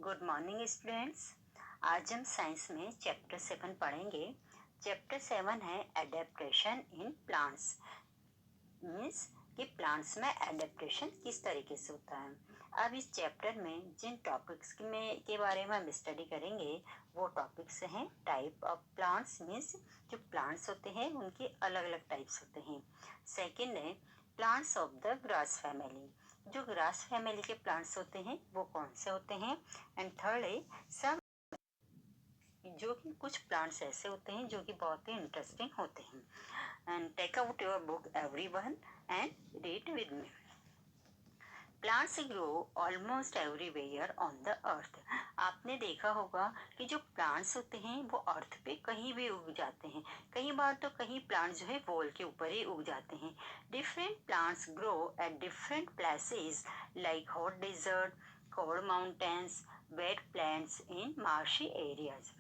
Good morning students. आज हम science में चैप्टर 7 पढ़ेंगे। चैप्टर 7 है एडेप्टेशन इन प्लांट्स। मीन्स कि प्लांट्स में एडेप्टेशन किस तरीके से होता है। अब इस चैप्टर में जिन टॉपिक्स के बारे में हम स्टडी करेंगे वो टॉपिक्स हैं टाइप ऑफ प्लांट्स। मीन्स जो प्लांट्स होते हैं उनके अलग अलग टाइप्स होते हैं। सेकेंड है plants of the grass family. जो ग्रास फैमिली के प्लांट्स होते हैं वो कौन से होते हैं। एंड थर्ड है सब जो कि कुछ प्लांट्स ऐसे होते हैं जो कि बहुत ही इंटरेस्टिंग होते हैं। And take out your book everyone and read with me. Plants grow almost everywhere on the earth. आपने देखा होगा कि जो प्लांट्स होते हैं वो अर्थ पे कहीं भी उग जाते हैं। कई बार तो कहीं प्लांट्स जो है वॉल के ऊपर ही उग जाते हैं। Different plants grow at different places like hot desert, cold mountains, wet plants in marshy areas.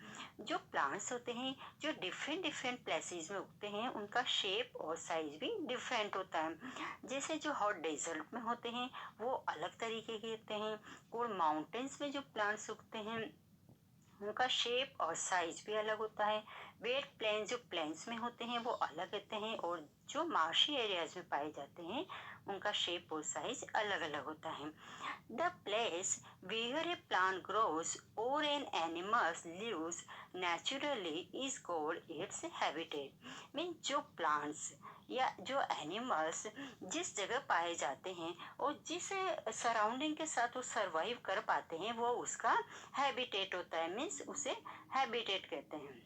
जो प्लांट्स होते हैं जो डिफरेंट डिफरेंट प्लेसेस में उगते हैं उनका शेप और साइज भी डिफरेंट होता है। जैसे जो हॉट डेजर्ट में होते हैं वो अलग तरीके के होते हैं। और माउंटेन्स में जो प्लांट्स उगते हैं उनका शेप और साइज भी अलग होता है। वेट प्लेन्स जो प्लेन्स में होते हैं वो अलग होते हैं और जो मार्शी एरियाज में पाए जाते हैं उनका शेप और साइज अलग अलग होता है। The place where a plant grows और an animals lives naturally is called its habitat. Mean जो प्लांट्स या जो एनिमल्स जिस जगह पाए जाते हैं और जिस सराउंडिंग के साथ वो सरवाइव कर पाते हैं वो उसका हैबिटेट होता है। मीन्स उसे हैबिटेट कहते हैं।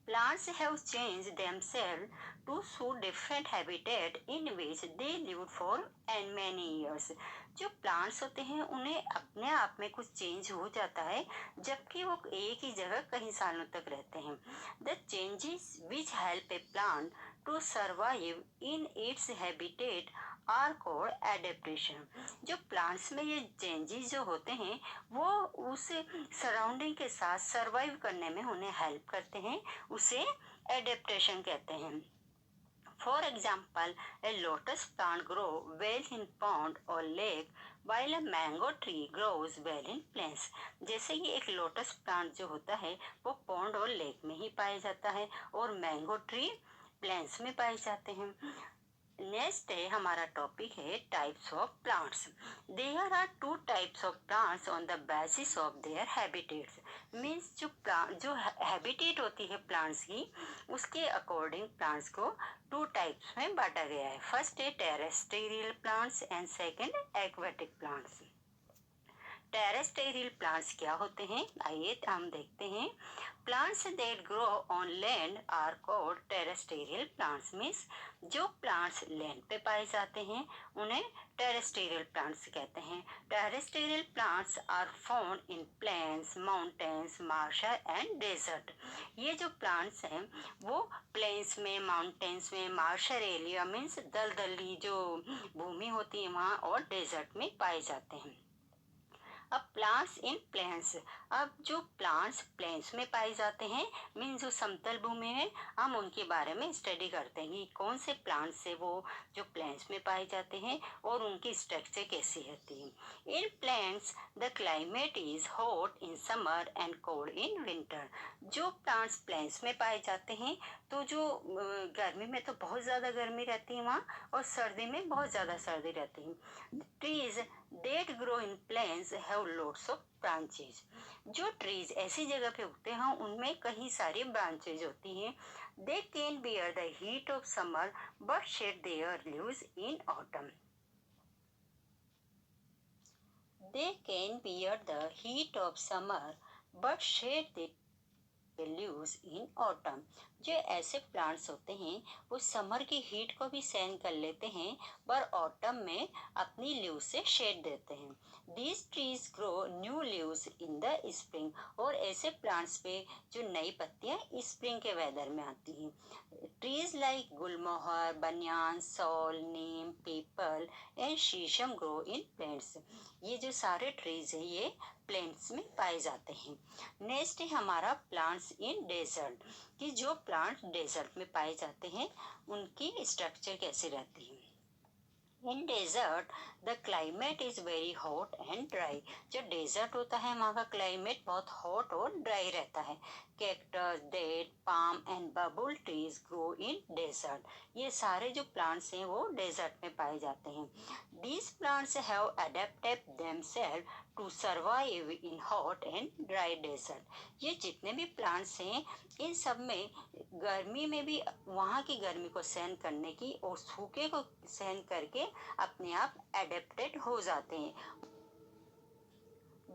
Plants have changed themselves to suit different habitat in which they lived for and many years. जो plants होते हैं उन्हें अपने आप में कुछ चेंज हो जाता है जबकि वो एक ही जगह कई सालों तक रहते हैं। The changes which help a plant to survive in its habitat are called adaptation. जो प्लांट्स में ये चेंजेस जो होते हैं वो उस सराउंडिंग के साथ सरवाइव करने में उन्हें हेल्प करते हैं, उसे एडेप्टेशन कहते हैं। For example a lotus plant grow well in pond और lake while a mango tree grows well in plains. जैसे कि एक लोटस प्लांट जो होता है वो पॉन्ड और लेक में ही पाया जाता है और मैंगो ट्री प्लेन्स में पाए जाते हैं। नेक्स्ट है हमारा टॉपिक है types of plants. There are two types of plants on the basis of their habitats. Means जो हैबिटेट होती है प्लांट्स की उसके अकॉर्डिंग प्लांट्स को टू टाइप्स में बांटा गया है। फर्स्ट है terrestrial plants and second aquatic plants. Terrestrial plants क्या होते हैं आइए हम देखते हैं। Plants that grow on land are called terrestrial plants. Means जो प्लांट्स लैंड पे पाए जाते हैं उन्हें टेरेस्ट्रियल प्लांट्स कहते हैं। Terrestrial plants are found in plains, mountains, marsh and desert. ये जो प्लांट्स हैं वो प्लेन्स में, माउंटेन्स में, मार्शल एरिया मीन्स दलदली जो भूमि होती है वहाँ और डेजर्ट में पाए जाते हैं। अब प्लांट्स इन प्लेन्स। अब जो प्लांट्स प्लेन्स में पाए जाते हैं मीन जो समतल भूमि है हम उनके बारे में स्टडी करते हैं कि कौन से प्लांट्स है वो जो प्लेन्स में पाए जाते हैं और उनकी स्ट्रक्चर कैसी रहती है। In plains the climate is hot in summer and cold in winter. जो प्लांट्स प्लेन्स में पाए जाते हैं तो जो गर्मी में तो बहुत ज़्यादा गर्मी रहती है वहाँ और सर्दी में बहुत ज़्यादा सर्दी रहती है। Trees that grow in plains have lots of branches. जो ट्रीज ऐसी जगह पे उगते हैं उनमें कई सारी ब्रांचेज होती हैं। They can bear the heat of summer but shed their leaves in autumn. They can bear the heat of summer but shed leaves in autumn. जो ऐसे प्लांट्स होते हैं वो समर की हीट को भी सहन कर लेते हैं पर ऑटम में अपनी लीव से शेड देते हैं। These trees grow new leaves in the spring. और ऐसे प्लांट्स पे जो नई पत्तियां स्प्रिंग के वेदर में आती हैं। ट्रीज लाइक गुलमोहर, बनियान, सॉल, नीम, पीपल एंड शीशम ग्रो इन प्लेन्ट्स। ये जो सारे ट्रीज हैं ये प्लेन्ट्स में पाए जाते हैं। नेक्स्ट है हमारा प्लांट्स इन डेजर्ट कि जो प्लांट डेजर्ट में पाए जाते हैं उनकी स्ट्रक्चर कैसी रहती है। In desert the climate is very hot and dry. जो डेजर्ट होता है वहाँ का क्लाइमेट बहुत हॉट और ड्राई रहता है। Cactus, date, palm and babul trees grow in desert. ये सारे जो प्लांट्स हैं वो डेजर्ट में पाए जाते हैं। These plants have adapted themself to survive in hot and dry desert. ये जितने भी प्लांट्स हैं इन सब में गर्मी में भी वहाँ की गर्मी को सहन करने की और सूखे को सहन करके अपने आप एडेप्टेड हो जाते हैं।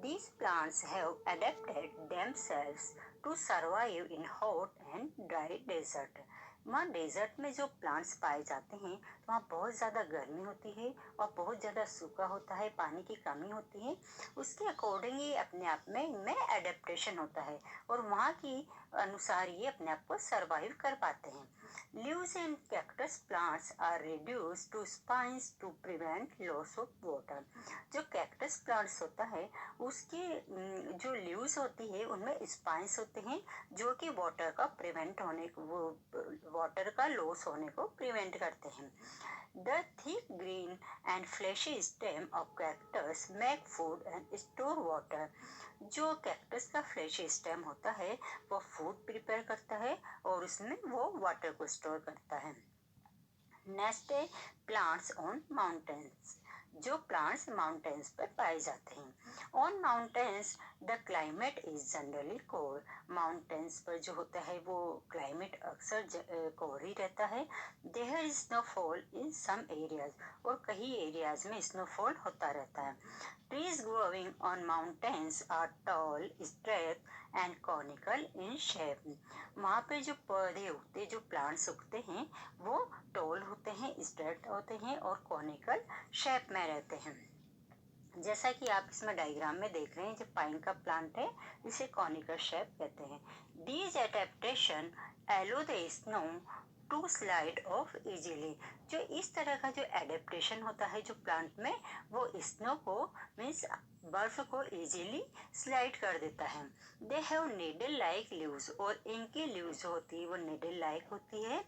These plants have adapted themselves to survive in hot and dry desert. वहाँ डेजर्ट में जो प्लांट्स पाए जाते हैं तो वहाँ बहुत ज़्यादा गर्मी होती है और बहुत ज़्यादा सूखा होता है, पानी की कमी होती है। उसके अकॉर्डिंग ही अपने आप में इनमें एडेप्टेशन होता है और वहाँ की अनुसार ये अपने आप को सर्वाइव कर पाते हैं। Leaves in cactus plants are reduced to spines to prevent loss of water. जो कैक्टस प्लांट्स होता है उसके जो लीव्स होती है उनमें स्पाइंस होते हैं जो कि वाटर का प्रिवेंट होने वो वाटर का लॉस होने को प्रिवेंट करते हैं। The thick green and fleshy stem of cactus make food and store water. जो कैक्टस का फ्लैशी स्टेम होता है वो फूड प्रिपेयर करता है और उसमें वो वाटर को स्टोर करता है। नेक्स्ट है प्लांट्स ऑन माउंटेन्स। जो प्लांट्स माउंटेन्स पर पाए जाते हैं। On mountains the climate is generally cold. Mountains पर जो होता है वो क्लाइमेट अक्सर कोल्ड ही रहता है। There is snowfall in some areas. और कई एरियाज में स्नोफॉल होता रहता है। Trees growing on mountains are tall, straight and conical in shape. वहाँ पे जो पौधे उगते, जो प्लांट्स उगते हैं वो टॉल होते हैं, स्ट्रेट होते हैं और कॉनिकल शेप में रहते हैं। जैसा कि आप इसमें डायग्राम में देख रहे हैं, जो पाइन का प्लांट है इसे कॉनिकल शेप कहते हैं। These adaptation allow the snow to slide off easily. जो इस तरह का जो एडेप्टेशन होता है जो प्लांट में वो स्नो को मीन्स बर्फ को इजीली स्लाइड कर देता है। They have needle like leaves. और इनकी लीव्स होती है वो नीडल लाइक होती है।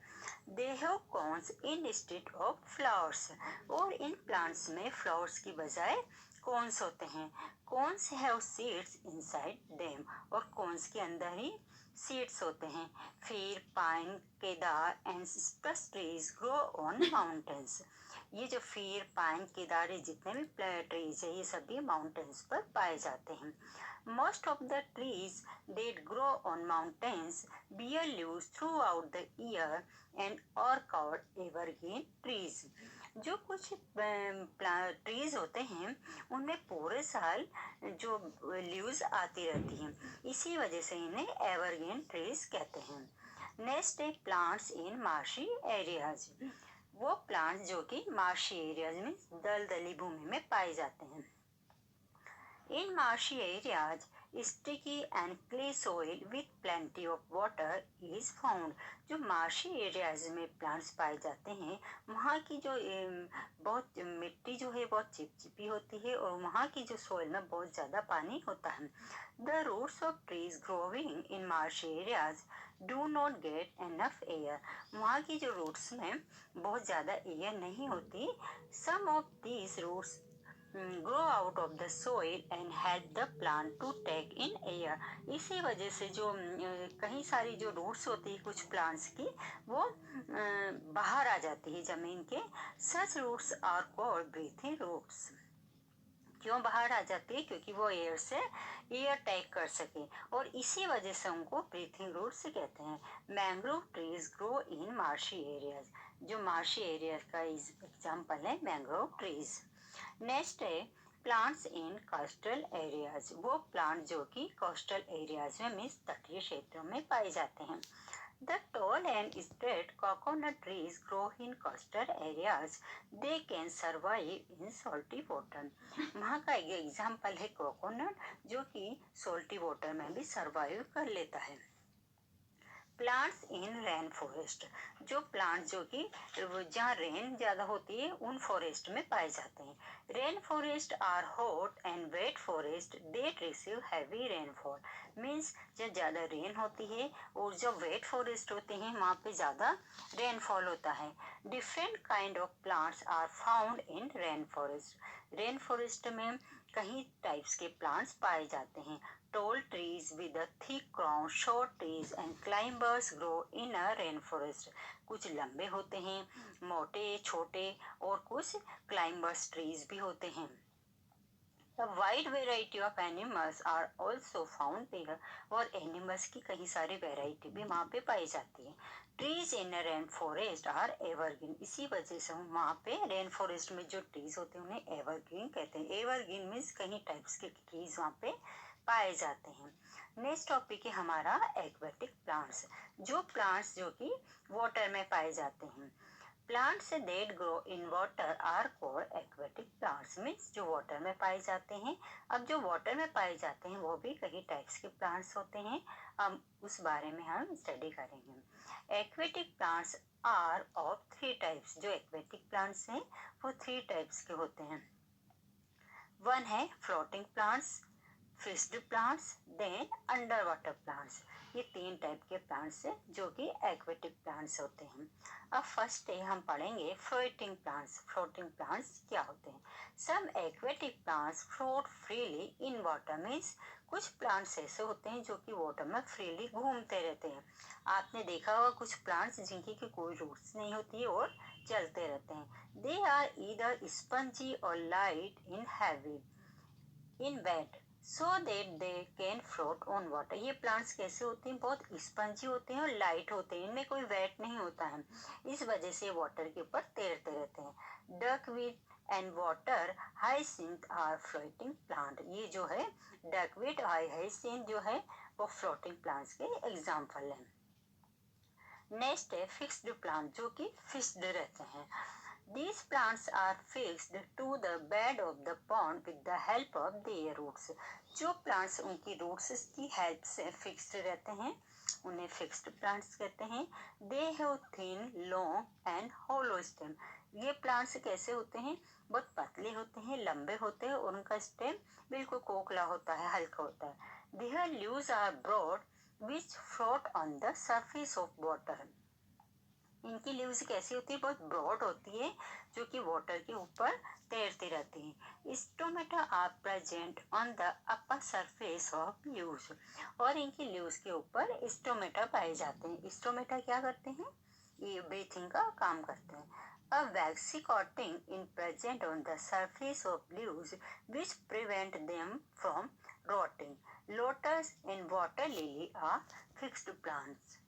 They have cones instead of flowers. और इन प्लांट्स में फ्लावर्स की बजाय कॉन्स होते हैं। Cons have seeds inside them. और कॉन्स के अंदर ही सीड्स होते हैं। फिर pine, Kedar and spruce trees grow on mountains. ये जो फिर पाइन, केदार जितने भी ट्रीज है ये सभी माउंटेन्स पर पाए जाते हैं। Most of the trees that grow on mountains bear leaves throughout the year and are called evergreen trees. जो कुछ ट्रीज होते हैं उनमें पूरे साल जो लीव्स आती रहती हैं, इसी वजह से इन्हें एवरग्रीन ट्रीज कहते हैं। नेक्स्ट है प्लांट्स इन मार्शी एरियाज। वो प्लांट्स जो कि मार्शी एरियाज में दलदली भूमि में पाए जाते हैं। In marshy areas sticky and clay soil with plenty of water is found. जो मार्शी एरियाज में प्लांट्स पाए जाते हैं वहाँ की जो बहुत मिट्टी जो है बहुत चिपचिपी होती है और वहाँ की जो सोइल में बहुत ज़्यादा पानी होता है। The roots of trees growing in marshy areas do not get enough air. वहाँ की जो रूट्स में बहुत ज़्यादा एयर नहीं होती। Some of these roots grow out of the soil and help the plant to take in air. इसी वजह से जो कहीं सारी जो रूट्स होती है कुछ प्लांट्स की वो बाहर आ जाती है जमीन के। Such roots are called breathing roots. क्यों बाहर आ जाती है? क्योंकि वो एयर से एयर टेक कर सके और इसी वजह से उनको ब्रीथिंग रूट्स कहते हैं। मैंग्रोव ट्रीज ग्रो इन मार्शी एरियाज। जो मार्शी एरिया का एग्जाम्पल है मैंग्रोव ट्रीज। नेक्स्ट है प्लांट्स इन कोस्टल एरियाज। वो प्लांट जो कि कोस्टल एरियाज में मीन्स तटीय क्षेत्रों में पाए जाते हैं। The tall and straight coconut trees grow in coastal areas. They can survive in salty water. वहाँ का एक एग्जाम्पल है कोकोनट जो कि सॉल्टी वाटर में भी सर्वाइव कर लेता है। प्लांट्स इन रेन फॉरेस्ट, जो प्लांट जो कि जहाँ रेन ज्यादा होती है उन फॉरेस्ट में पाए जाते हैं। Rain forest are hot and wet forest that receive heavy rainfall, means जब ज्यादा रेन होती है और जो वेट फॉरेस्ट होते हैं वहाँ पे ज्यादा रेनफॉल होता है। Different kind of plants are found in rain forest, rain forest में कई टाइप्स के प्लांट्स पाए जाते हैं। Tall trees with a thick crown, short trees and climbers grow in a rainforest. कुछ लंबे होते हैं, मोटे, छोटे और कुछ क्लाइंबर्स ट्रीज भी होते हैं। A wide variety of animals are also found there, और एनिमल्स की कई सारी वेराइटी भी वहाँ पे पाई जाती है। Trees in rain forest are evergreen, इसी वजह से वहाँ पे रेन फॉरेस्ट में जो ट्रीज होते हैं उन्हें एवरग्रीन कहते हैं। एवरग्रीन मीन्स कई टाइप्स के ट्रीज वहाँ पे पाए जाते हैं। नेक्स्ट टॉपिक है हमारा एक्वेटिक प्लांट्स, जो प्लांट्स जो कि वाटर में पाए जाते हैं। Plants that grow in water are called aquatic plants, means जो वाटर में पाए जाते हैं। अब जो वाटर में पाए जाते हैं वो भी कई टाइप्स के प्लांट्स होते हैं, अब उस बारे में हम स्टडी करेंगे। Aquatic plants are of three types, जो एक्वेटिक प्लांट्स हैं वो थ्री टाइप्स के होते हैं। वन है floating plants, fixed plants, then under water plants. ये तीन टाइप के प्लांट्स हैं जो कि एक्वेटिक प्लांट्स होते हैं। अब फर्स्ट डे हम पढ़ेंगे फ्लोटिंग प्लांट्स। फ्लोटिंग प्लांट्स क्या होते हैं? Some aquatic plants float freely in water, means कुछ प्लांट्स ऐसे होते हैं जो कि वाटर में फ्रीली घूमते रहते हैं। आपने देखा होगा कुछ प्लांट्स जिनकी की कोई रूट्स नहीं होती है और चलते रहते हैं। दे आर ईदर स्पंजी और light in heavy in weight so that they can float on water. ये प्लांट्स कैसे होते हैं? बहुत स्पंजी होते हैं और लाइट होते हैं, इनमें कोई वेट नहीं होता है, इस वजह से वाटर के ऊपर तैरते रहते हैं। Duckweed and water hyacinth are floating plant, ये जो है डकवीट हाइसिंथ जो है वो फ्लोटिंग प्लांट्स के एग्जाम्पल हैं। नेक्स्ट है फिक्स्ड प्लांट, जो कि फिक्स्ड रहते हैं। These plants are fixed to the bed of the pond with the help of their roots. जो plants उनकी roots की help से fixed रहते हैं उन्हें fixed plants कहते हैं। They have thin, long and hollow stem. ये plants कैसे होते हैं? बहुत पतले होते हैं, लंबे होते हैं और उनका stem बिल्कुल खोखला होता है, हल्का होता है। Their leaves are broad which float on the surface of water. इनकी लीव्स कैसी होती है? बहुत ब्रॉड होती है जो कि वाटर के ऊपर तैरती रहती है। Stomata are present on the upper surface of leaves, और इनकी लीव्स के ऊपर स्टोमेटा पाए जाते हैं। स्टोमेटा क्या करते हैं? ये ब्रीथिंग का काम करते हैं। A waxy coating in present on the surface of leaves which prevent them from rotting. Lotus and water lily are fixed plants.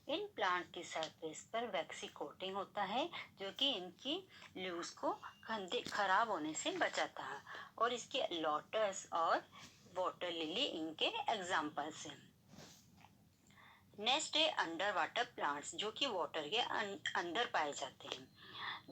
In plant की सरफेस पर वैक्सी कोटिंग होता है जो कि इनकी लीव्स को खराब होने से बचाता है, और इसके लोटस और वाटर लिली इनके एग्जाम्पल्स हैं। नेक्स्ट है अंडर वाटर प्लांट्स, जो कि वाटर के अंदर पाए जाते हैं।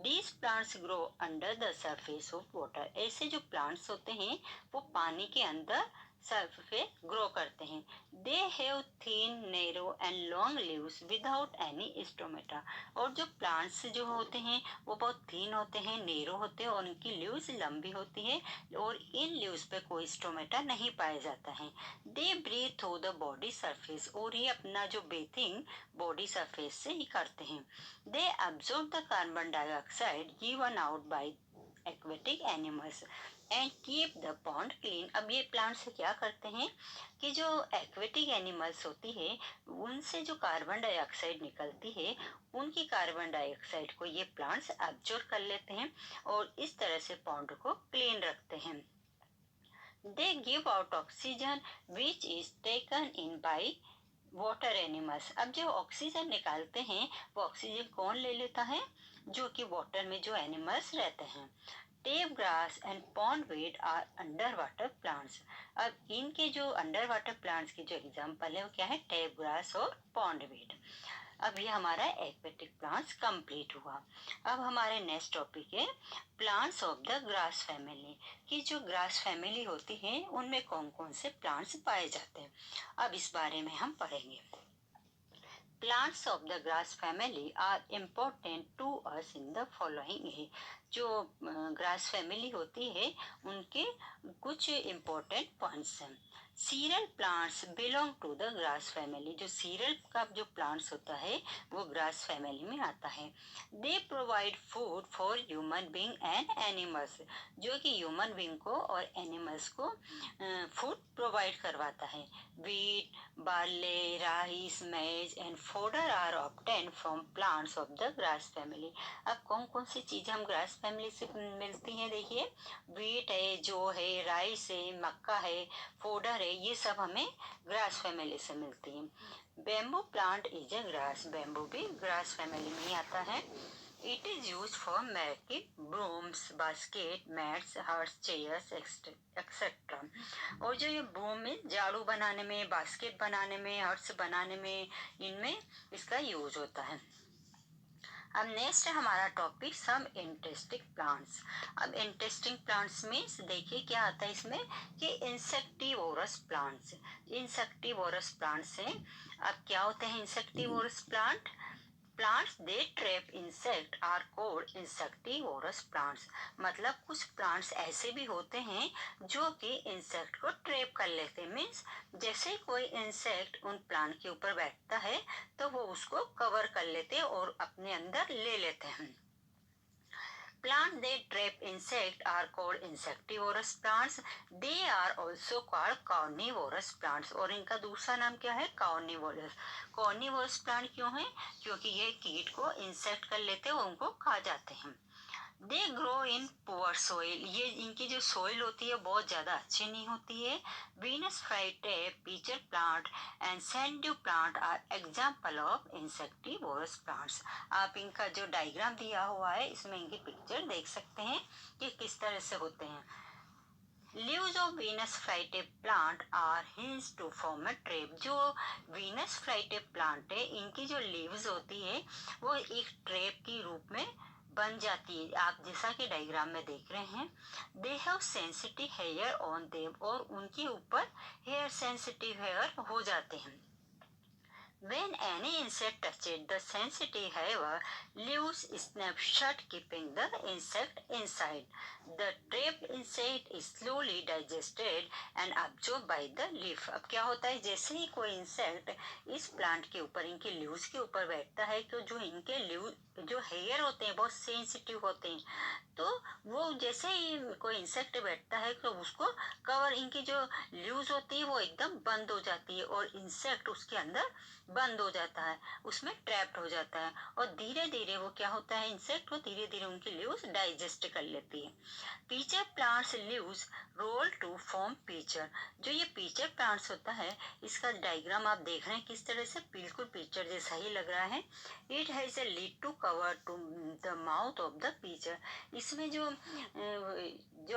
These plants grow under the surface of water. ऐसे जो प्लांट्स होते हैं वो पानी के अंदर सर्फ पे ग्रो करते हैं। They have thin, narrow and long leaves without any stomata. और जो प्लांट्स जो होते हैं वो बहुत थीन होते हैं, नेरो होते हैं और उनकी लीव्स लंबी होती है और इन लीव्स पे कोई स्टोमेटा नहीं पाया जाता है। They breathe through the body surface, और ये अपना जो ब्रीथिंग बॉडी सरफेस से ही करते हैं। They absorb the carbon dioxide given out by aquatic animals and keep the pond clean. अब ये प्लांट से क्या करते हैं कि जो एक्वेटिक एनिमल्स होती है उनसे जो कार्बन डाइऑक्साइड निकलती है उनकी कार्बन डाइऑक्साइड को ये प्लांट्स एब्जॉर्ब कर लेते हैं और इस तरह से पॉन्ड को क्लीन रखते हैं। They give out oxygen which is taken in by water animals. अब जो ऑक्सीजन निकालते हैं वो ऑक्सीजन कौन ले लेता है? जो कि वाटर में जो एनिमल्स रहते हैं। Tape grass and pond weed are under water plants. अब इनके जो अंडर वाटर प्लांट्स की जो एग्जांपल है वो क्या है? टेप ग्रास और पॉन्ड वीड। अब ये हमारा एक्वेटिक प्लांट्स कंप्लीट हुआ। अब हमारे नेक्स्ट टॉपिक है plants of the grass family, कि जो ग्रास फैमिली होती है उनमें कौन कौन से प्लांट्स पाए जाते हैं। अब इस बारे में हम पढ़ेंगे। Plants of the grass family are important to us in the following है। जो ग्रास फैमिली होती है उनके कुछ इम्पोर्टेंट पॉइंट्स हैं। Cereal plants belong to the grass family, जो सीरियल का जो प्लांट्स होता है वो ग्रास फैमिली में आता है। They provide food for human being and animals, जो कि ह्यूमन बींग को और एनिमल्स को फूड प्रोवाइड करवाता है। Wheat, barley, rice, maize and fodder are obtained from plants of the grass family। अब कौन कौन सी चीजें हम ग्रास फैमिली से मिलती हैं, देखिए वीट है, जौ है, राइस है, मक्का है, फोडर है, ये सब हमें ग्रास फैमिली से मिलती हैं। Bamboo plant is a grass, bamboo भी ग्रास फैमिली में ही आता है। It is used for making brooms, basket, mats, huts, chairs, etc. और जो ये ब्रूम में झाड़ू बनाने में, बास्केट बनाने में, हर्ट्स बनाने में, इनमें इसका यूज होता है। अब नेक्स्ट हमारा टॉपिक सम इंटरेस्टिंग प्लांट्स। अब इंटरेस्टिंग प्लांट्स में देखिए क्या आता है इसमें कि इंसेक्टिवोरस प्लांट्स। इंसेक्टिवोरस प्लांट्स हैं। अब क्या होते हैं insectivorous plant? Plants they trap insect are called insectivorous plants. मतलब कुछ प्लांट्स ऐसे भी होते हैं जो कि इंसेक्ट को ट्रैप कर लेते हैं। मीन्स जैसे कोई इंसेक्ट उन प्लांट के ऊपर बैठता है तो वो उसको कवर कर लेते हैं और अपने अंदर ले लेते हैं। Plants that trap insect are called insectivorous plants. They are also called carnivorous plants। और इनका दूसरा नाम क्या है? carnivorous। carnivorous plant क्यों है? क्योंकि ये कीट को इंसेक्ट कर लेते हैं और उनको खा जाते हैं। They grow in poor soil, ये इनकी जो सोइल होती है बहुत ज्यादा अच्छी नहीं होती है। Venus flytrap, pitcher plant and sundew plant are example of insectivorous plants. आप इनका जो डायग्राम दिया हुआ है इसमें इनकी पिक्चर देख सकते हैं कि किस तरह से होते हैं। Leaves of Venus flytrap plant are hinged to form a trap। जो वीनस फ्लाईटेप प्लांट है इनकी जो लीव्स होती है वो एक ट्रैप के रूप में बन जाती है। आप जैसा कि डायग्राम में देख रहे हैं। They have sensitive hair on them, और उनके ऊपर हेयर सेंसिटिव हेयर हो जाते हैं। When any insect touches the sensitive hair, leaves snap shut, keeping the insect inside. The trapped insect is slowly digested and absorbed by the leaf। अब क्या होता है, जैसे ही कोई इंसेक्ट इस प्लांट के ऊपर, इनके लीव्स के ऊपर बैठता है, तो जो इनके लीव जो हेयर होते हैं बहुत सेंसिटिव होते हैं, तो वो जैसे ही कोई इंसेक्ट बैठता है तो उसको कवर, इनकी जो लीव्स होती है वो एकदम बंद हो जाती है और इंसेक्ट उसके अंदर बंद हो जाता है, उसमें ट्रैप्ड हो जाता है। और धीरे धीरे वो क्या होता है, इंसेक्ट को धीरे धीरे उनकी लीव्स डाइजेस्ट कर लेती है। Pitcher plants leaves roll to form pitcher. जो ये पीचर प्लांट्स होता है इसका डायग्राम आप देख रहे हैं किस तरह से, बिल्कुल पीचर जैसा ही लग रहा है। It has a lid to cover to the mouth of the pitcher. इसमें जो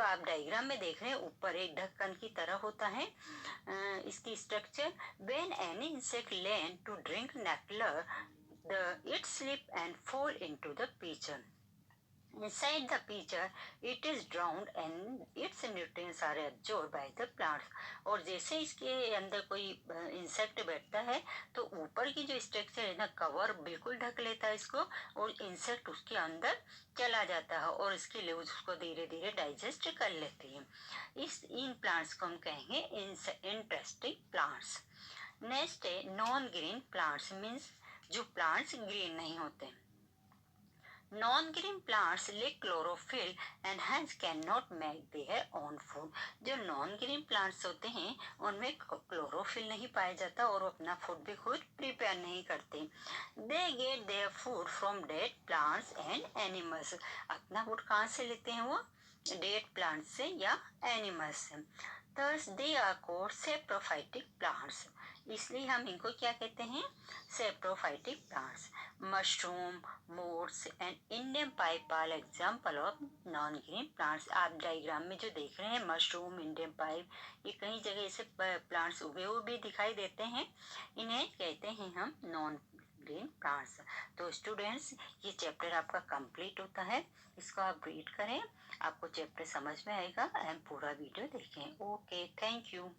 आप डायग्राम में देख रहे हैं ऊपर एक ढक्कन की तरह होता है इसकी structure. When any insect learn to drink nectar, it slip and fall into the pitcher। Inside the pitcher, it is drowned and its nutrients are absorbed by the plants। और जैसे इसके अंदर कोई इंसेक्ट बैठता है तो ऊपर की जो स्ट्रक्चर है ना, कवर बिल्कुल ढक लेता है इसको, और इंसेक्ट उसके अंदर चला जाता है और इसकी लीव्स उसको धीरे धीरे डाइजेस्ट कर लेती है। इन प्लांट्स को हम कहेंगे इंटरेस्टिंग प्लांट्स। नेक्स्ट है नॉन ग्रीन प्लांट्स, मीन्स जो प्लांट्स ग्रीन नहीं होते। Non-green plants lack chlorophyll and hence cannot make their own food। जो नॉन-ग्रीन प्लांट्स होते हैं उनमें क्लोरोफिल नहीं पाया जाता और वो अपना फूड भी खुद प्रिपेयर नहीं करते। They get their food from dead plants and animals। अपना फूड कहाँ से लेते हैं वो? डेड प्लांट से या एनिमल्स से। Thus they are called saprophytic plants। इसलिए हम इनको क्या कहते हैं? saprophytic plants। Mushroom, moss and Indian pipe are example of non green plants. आप डायग्राम में जो देख रहे हैं मशरूम, इंडियन पाइप, ये कई जगह ऐसे प्लांट्स उगे हुए भी दिखाई देते हैं। इन्हें कहते हैं हम नॉन ग्रीन प्लांट्स। तो स्टूडेंट्स, ये चैप्टर आपका कंप्लीट होता है, इसको आप रीड करें, आपको चैप्टर समझ में आएगा एंड पूरा वीडियो देखें। Okay, thank you.